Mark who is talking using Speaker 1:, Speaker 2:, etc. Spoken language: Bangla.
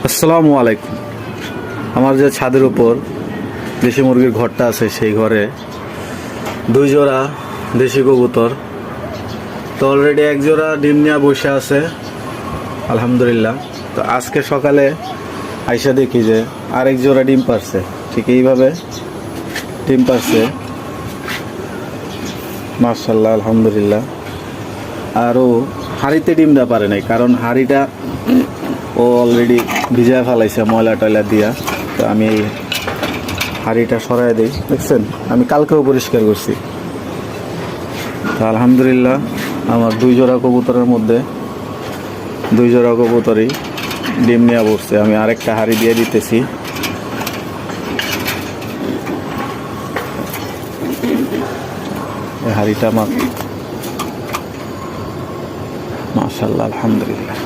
Speaker 1: আসসালামু আলাইকুম। আমার যে ছাদের উপর দেশি মুরগির ঘরটা আছে সেই ঘরে 2 জোড়া দেশি কবুতর, তো অলরেডি 1 জোড়া ডিম নিয়ে বসে আছে আলহামদুলিল্লাহ। তো আজকে সকালে আইসা দেখি যে আরেক জোড়া ডিম পারছে, ঠিক এইভাবে ডিম পারছে মাশাআল্লাহ আলহামদুলিল্লাহ। আরও হাঁড়িতে ডিমটা পারে নাই, কারণ হাঁড়িটা ও অলরেডি ভিজায় ফেলাইছে ময়লা টয়লা দিয়া। তো আমি এই হাঁড়িটা সরাই দিই, দেখছেন আমি কালকেও পরিষ্কার করছি। তো আলহামদুলিল্লাহ আমার 2 জোড়া কবুতরের মধ্যে 2 জোড়া কবুতরই ডিম নিয়ে বসছে। আমি আরেকটা হাঁড়ি দিয়ে দিতেছি। এই হাঁড়িটা আমার মাশাআল্লাহ আলহামদুলিল্লাহ।